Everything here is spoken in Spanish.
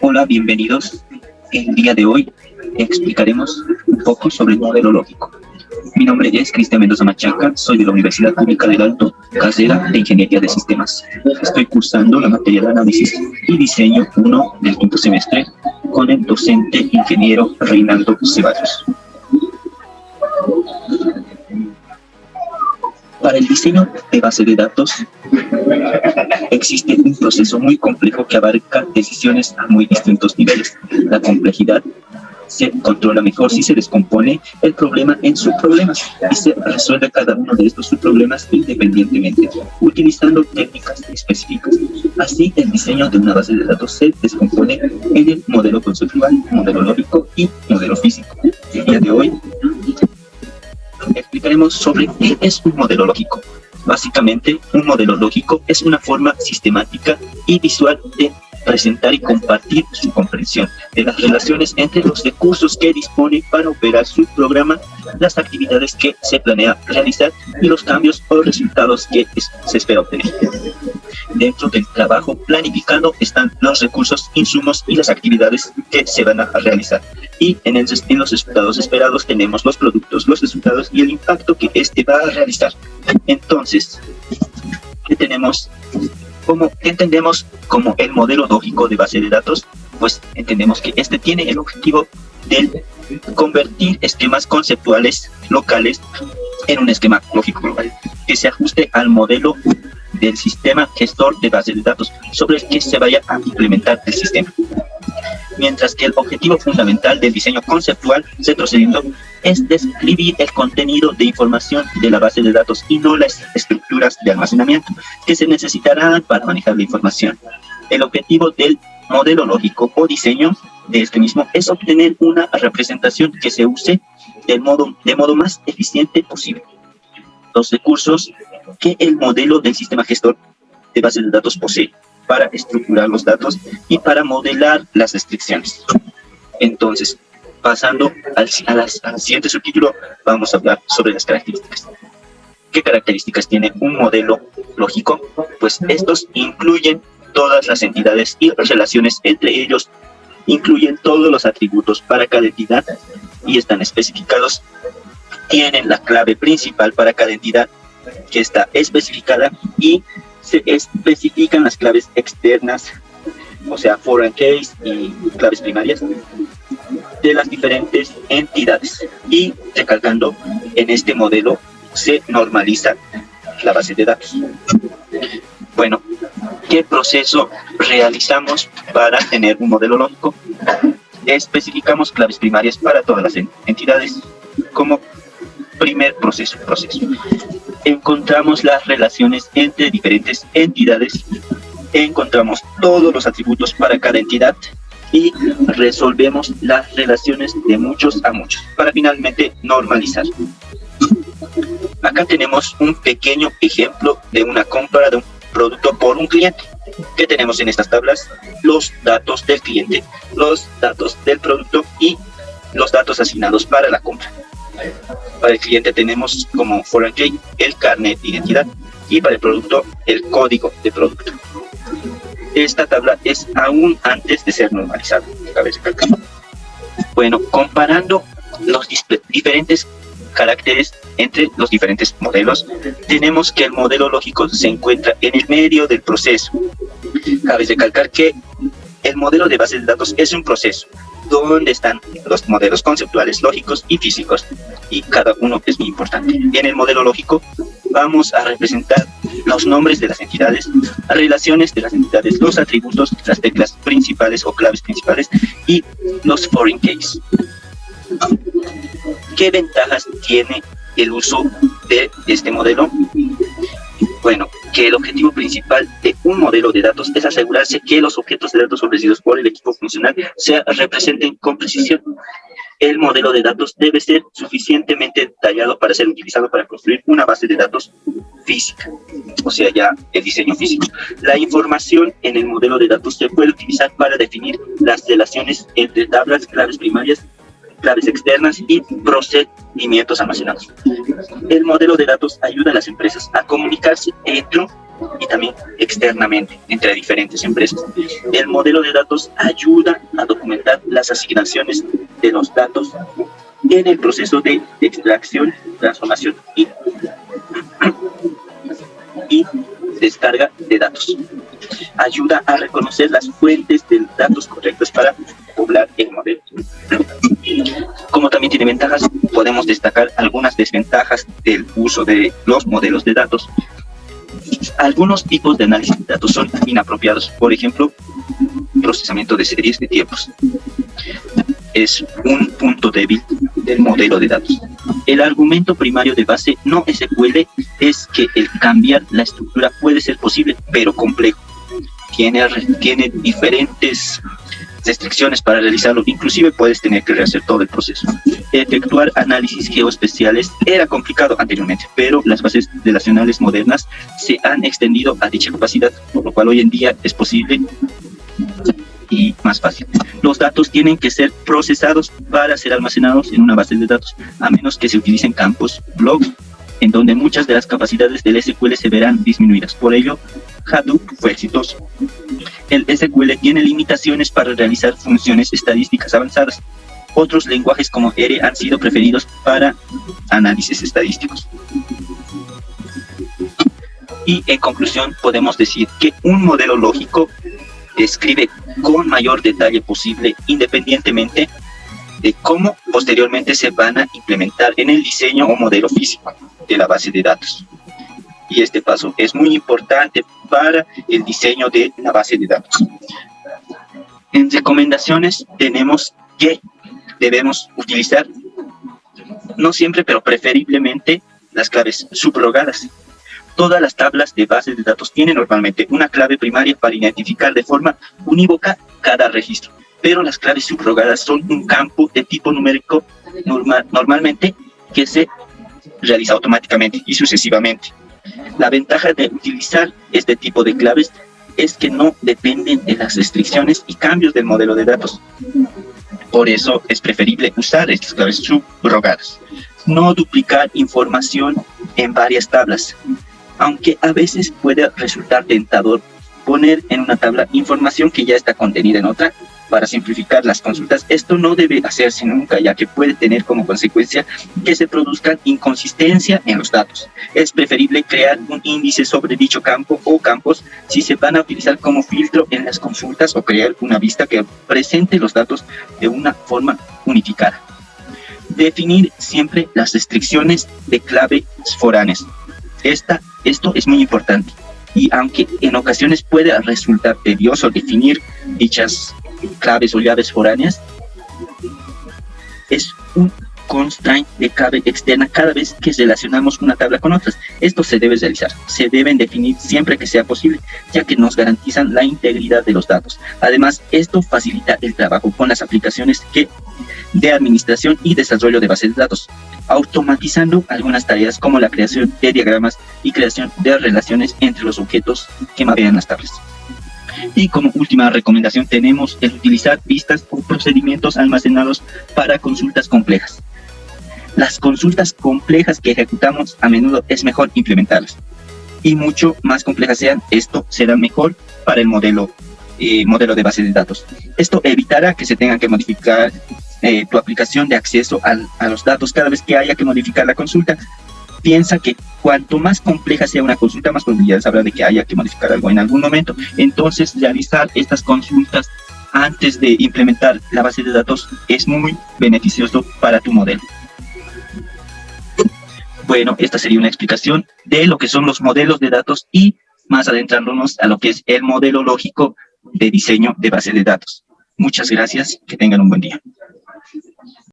Hola, bienvenidos. El día de hoy explicaremos un poco sobre el modelo lógico. Mi nombre es Cristian Mendoza Machaca, soy de la Universidad Pública del Alto, carrera de Ingeniería de Sistemas. Estoy cursando la materia de Análisis y Diseño 1 del quinto semestre con el docente ingeniero Reinaldo Ceballos. Para el diseño de base de datos existe un proceso muy complejo que abarca decisiones a muy distintos niveles. La complejidad se controla mejor si se descompone el problema en subproblemas y se resuelve cada uno de estos subproblemas independientemente, utilizando técnicas específicas. Así, el diseño de una base de datos se descompone en el modelo conceptual, modelo lógico y modelo físico. El día de hoy explicaremos sobre qué es un modelo lógico. Básicamente, un modelo lógico es una forma sistemática y visual de presentar y compartir su comprensión de las relaciones entre los recursos que dispone para operar su programa, las actividades que se planea realizar y los cambios o resultados que se espera obtener. Dentro del trabajo planificado están los recursos, insumos y las actividades que se van a realizar. Y en los resultados esperados tenemos los productos, los resultados y el impacto que éste va a realizar. Entonces, ¿qué tenemos? ¿Cómo entendemos como el modelo lógico de base de datos? Pues entendemos que este tiene el objetivo de convertir esquemas conceptuales locales en un esquema lógico global que se ajuste al modelo del sistema gestor de base de datos sobre el que se vaya a implementar el sistema. Mientras que el objetivo fundamental del diseño conceptual, retrocediendo, es describir el contenido de información de la base de datos y no las estructuras de almacenamiento que se necesitarán para manejar la información. El objetivo del modelo lógico o diseño de este mismo es obtener una representación que se use de modo más eficiente posible. Los recursos que el modelo del sistema gestor de base de datos posee para estructurar los datos y para modelar las restricciones. Entonces, pasando al siguiente subtítulo, vamos a hablar sobre las características. ¿Qué características tiene un modelo lógico? Pues estos incluyen todas las entidades y relaciones entre ellos, incluyen todos los atributos para cada entidad y están especificados. Tienen la clave principal para cada entidad que está especificada y se especifican las claves externas, o sea, foreign keys y claves primarias de las diferentes entidades. Y recalcando, en este modelo se normaliza la base de datos. Bueno, ¿qué proceso realizamos para tener un modelo lógico? Especificamos claves primarias para todas las entidades como primer proceso. Encontramos las relaciones entre diferentes entidades, encontramos todos los atributos para cada entidad y resolvemos las relaciones de muchos a muchos para finalmente normalizar. Acá tenemos un pequeño ejemplo de una compra de un producto por un cliente. ¿Qué tenemos en estas tablas? Los datos del cliente, los datos del producto y los datos asignados para la compra. Para el cliente tenemos como foreign key el carnet de identidad y para el producto el código de producto. Esta tabla es aún antes de ser normalizada. Bueno, comparando los diferentes caracteres entre los diferentes modelos, tenemos que el modelo lógico se encuentra en el medio del proceso. Cabe recalcar que el modelo de base de datos es un proceso donde están los modelos conceptuales, lógicos y físicos, y cada uno es muy importante. En el modelo lógico vamos a representar los nombres de las entidades, relaciones de las entidades, los atributos, las teclas principales o claves principales y los foreign keys. ¿Qué ventajas tiene el uso de este modelo? Bueno, que el objetivo principal de un modelo de datos es asegurarse que los objetos de datos ofrecidos por el equipo funcional se representen con precisión. El modelo de datos debe ser suficientemente detallado para ser utilizado para construir una base de datos física, o sea, ya el diseño físico. La información en el modelo de datos se puede utilizar para definir las relaciones entre tablas, claves primarias claves externas y procedimientos almacenados. El modelo de datos ayuda a las empresas a comunicarse dentro y también externamente entre diferentes empresas. El modelo de datos ayuda a documentar las asignaciones de los datos en el proceso de extracción, transformación y descarga de datos. Ayuda a reconocer las fuentes de datos correctas para poblar el modelo. Como también tiene ventajas, podemos destacar algunas desventajas del uso de los modelos de datos. Algunos tipos de análisis de datos son inapropiados. Por ejemplo, procesamiento de series de tiempos. Es un punto débil del modelo de datos. El argumento primario de base no SQL es que el cambiar la estructura puede ser posible, pero complejo. Tiene diferentes restricciones para realizarlo, inclusive puedes tener que rehacer todo el proceso. Efectuar análisis geoespeciales era complicado anteriormente, pero las bases relacionales modernas se han extendido a dicha capacidad, por lo cual hoy en día es posible y más fácil. Los datos tienen que ser procesados para ser almacenados en una base de datos, a menos que se utilicen campos, blocks, en donde muchas de las capacidades del SQL se verán disminuidas. Por ello, Hadoop fue exitoso. El SQL tiene limitaciones para realizar funciones estadísticas avanzadas. Otros lenguajes como R han sido preferidos para análisis estadísticos. Y en conclusión, podemos decir que un modelo lógico describe con mayor detalle posible, independientemente de cómo posteriormente se van a implementar en el diseño o modelo físico de la base de datos. Y este paso es muy importante para el diseño de la base de datos. En recomendaciones tenemos que debemos utilizar, no siempre, pero preferiblemente, las claves subrogadas. Todas las tablas de bases de datos tienen normalmente una clave primaria para identificar de forma unívoca cada registro, pero las claves subrogadas son un campo de tipo numérico normalmente que se realiza automáticamente y sucesivamente. La ventaja de utilizar este tipo de claves es que no dependen de las restricciones y cambios del modelo de datos. Por eso es preferible usar estas claves subrogadas. No duplicar información en varias tablas. Aunque a veces puede resultar tentador poner en una tabla información que ya está contenida en otra para simplificar las consultas, esto no debe hacerse nunca, ya que puede tener como consecuencia que se produzcan inconsistencia en los datos. Es preferible crear un índice sobre dicho campo o campos si se van a utilizar como filtro en las consultas o crear una vista que presente los datos de una forma unificada. Definir siempre las restricciones de claves foráneas. Esto es muy importante, y aunque en ocasiones puede resultar tedioso definir dichas claves o llaves foráneas, es un constraint de clave externa cada vez que relacionamos una tabla con otras. Esto se debe realizar, se deben definir siempre que sea posible, ya que nos garantizan la integridad de los datos. Además, esto facilita el trabajo con las aplicaciones de administración y desarrollo de bases de datos, automatizando algunas tareas como la creación de diagramas y creación de relaciones entre los objetos que mapean las tablas. Y como última recomendación tenemos el utilizar vistas o procedimientos almacenados para consultas complejas. Las consultas complejas que ejecutamos a menudo es mejor implementarlas, y mucho más complejas sean, esto será mejor para el modelo de base de datos. Esto evitará que se tenga que modificar tu aplicación de acceso a los datos cada vez que haya que modificar la consulta. Piensa que cuanto más compleja sea una consulta, más probabilidades habrá de que haya que modificar algo en algún momento. Entonces, realizar estas consultas antes de implementar la base de datos es muy beneficioso para tu modelo. Bueno, esta sería una explicación de lo que son los modelos de datos y más adentrándonos a lo que es el modelo lógico de diseño de base de datos. Muchas gracias, que tengan un buen día.